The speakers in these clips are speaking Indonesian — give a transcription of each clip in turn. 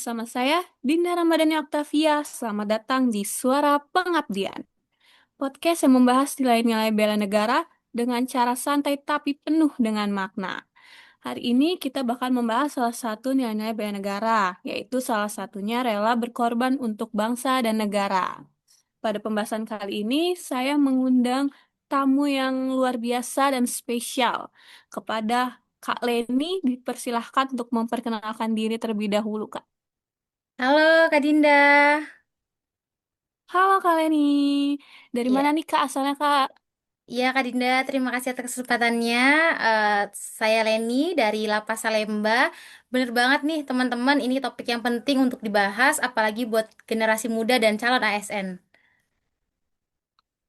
bersama saya, Dinda Ramadhani Oktavia. Selamat datang di Suara Pengabdian, podcast yang membahas nilai-nilai bela negara dengan cara santai tapi penuh dengan makna. Hari ini kita bakal membahas salah satu nilai-nilai bela negara, yaitu salah satunya rela berkorban untuk bangsa dan negara. Pada pembahasan kali ini, saya mengundang tamu yang luar biasa dan spesial. Kepada Kak Leni, dipersilahkan untuk memperkenalkan diri terlebih dahulu, Kak. Halo Kak Dinda. Halo Kak Leni, dari mana Ya, nih Kak asalnya Kak? iya Kak Dinda, terima kasih atas kesempatannya. Eh, saya Leni dari Lapas Salemba. Bener banget nih teman-teman, ini topik yang penting untuk dibahas, apalagi buat generasi muda dan calon ASN.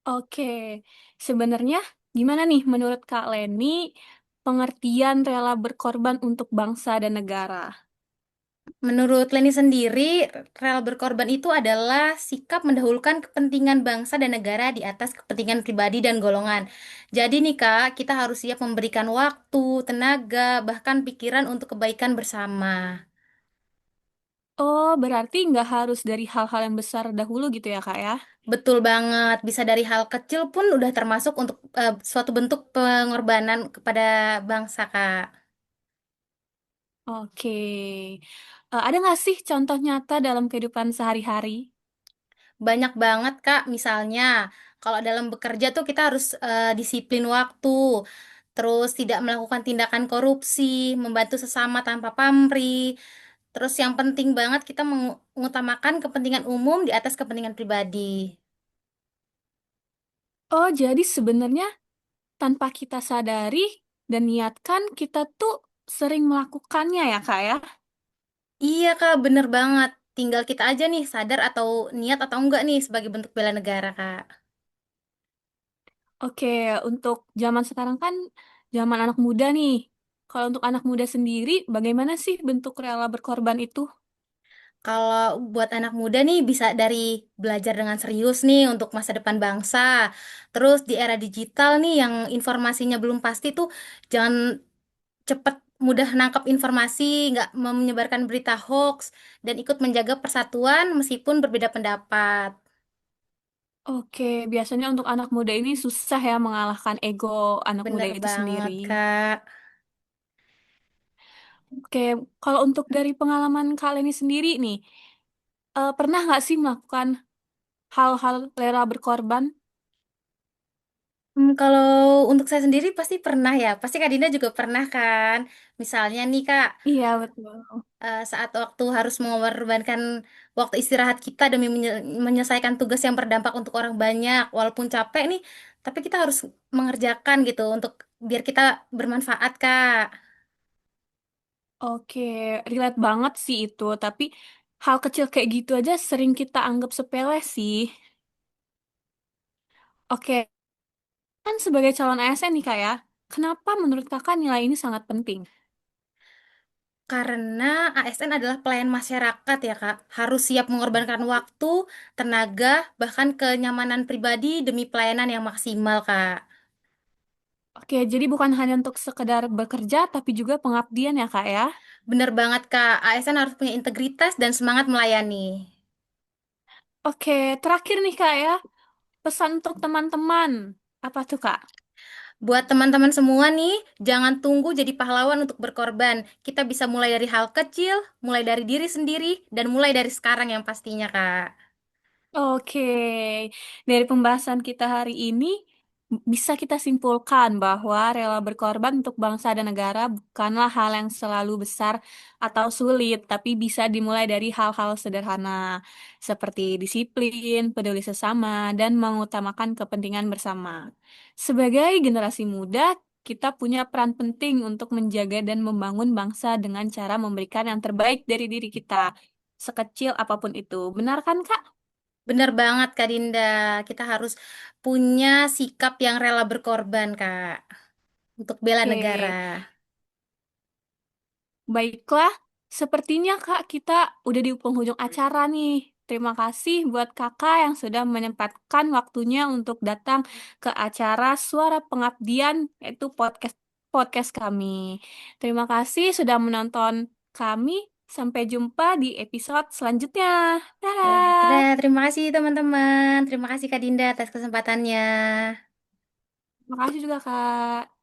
Oke, sebenarnya gimana nih menurut Kak Leni pengertian rela berkorban untuk bangsa dan negara? Menurut Leni sendiri, rela berkorban itu adalah sikap mendahulukan kepentingan bangsa dan negara di atas kepentingan pribadi dan golongan. Jadi nih Kak, kita harus siap memberikan waktu, tenaga, bahkan pikiran untuk kebaikan bersama. Oh, berarti nggak harus dari hal-hal yang besar dahulu gitu ya Kak ya? Betul banget, bisa dari hal kecil pun udah termasuk untuk suatu bentuk pengorbanan kepada bangsa, Kak. Oke, ada nggak sih contoh nyata dalam kehidupan sehari-hari? Banyak banget, Kak. Misalnya, kalau dalam bekerja tuh kita harus disiplin waktu, terus tidak melakukan tindakan korupsi, membantu sesama tanpa pamrih. Terus yang penting banget kita mengutamakan kepentingan umum di atas kepentingan pribadi. Oh, jadi sebenarnya tanpa kita sadari dan niatkan kita tuh sering melakukannya ya Kak ya? Iya Kak, bener banget. Tinggal kita aja nih sadar atau niat atau enggak nih sebagai bentuk bela negara Kak. Oke, untuk zaman sekarang kan zaman anak muda nih. Kalau untuk anak muda sendiri, bagaimana sih bentuk rela berkorban itu? Kalau buat anak muda nih bisa dari belajar dengan serius nih untuk masa depan bangsa. Terus di era digital nih yang informasinya belum pasti tuh jangan cepet mudah nangkap informasi, nggak menyebarkan berita hoax, dan ikut menjaga persatuan meskipun berbeda pendapat. Oke, biasanya untuk anak muda ini susah ya mengalahkan ego anak muda Bener itu sendiri. banget, Kak. Oke, kalau untuk dari pengalaman kalian ini sendiri nih, pernah nggak sih melakukan hal-hal rela berkorban? Kalau untuk saya sendiri pasti pernah ya. Pasti Kak Dinda juga pernah kan. Misalnya nih Kak, Iya, betul. saat waktu harus mengorbankan waktu istirahat kita demi menyelesaikan tugas yang berdampak untuk orang banyak. Walaupun capek nih, tapi kita harus mengerjakan gitu untuk biar kita bermanfaat Kak. Oke, relate banget sih itu, tapi hal kecil kayak gitu aja sering kita anggap sepele sih. Oke, kan sebagai calon ASN nih Kak ya, kenapa menurut Kakak nilai ini sangat penting? Karena ASN adalah pelayan masyarakat ya Kak. Harus siap mengorbankan waktu, tenaga, bahkan kenyamanan pribadi demi pelayanan yang maksimal Kak. Oke, jadi bukan hanya untuk sekedar bekerja, tapi juga pengabdian ya Kak ya. Bener banget Kak, ASN harus punya integritas dan semangat melayani. Oke, terakhir nih Kak ya, pesan untuk teman-teman. Apa tuh Kak? Buat teman-teman semua nih, jangan tunggu jadi pahlawan untuk berkorban. Kita bisa mulai dari hal kecil, mulai dari diri sendiri, dan mulai dari sekarang yang pastinya, Kak. Oke, dari pembahasan kita hari ini bisa kita simpulkan bahwa rela berkorban untuk bangsa dan negara bukanlah hal yang selalu besar atau sulit, tapi bisa dimulai dari hal-hal sederhana seperti disiplin, peduli sesama, dan mengutamakan kepentingan bersama. Sebagai generasi muda, kita punya peran penting untuk menjaga dan membangun bangsa dengan cara memberikan yang terbaik dari diri kita, sekecil apapun itu. Benar kan, Kak? Bener banget, Kak Dinda. Kita harus punya sikap yang rela berkorban, Kak, untuk bela negara. Oke, baiklah. Sepertinya Kak, kita udah di penghujung acara nih. Terima kasih buat Kakak yang sudah menyempatkan waktunya untuk datang ke acara Suara Pengabdian, yaitu podcast podcast kami. Terima kasih sudah menonton kami. Sampai jumpa di episode selanjutnya. Ya, Dadah. terima kasih teman-teman. Terima kasih Kak Dinda atas kesempatannya. Makasih juga, Kak.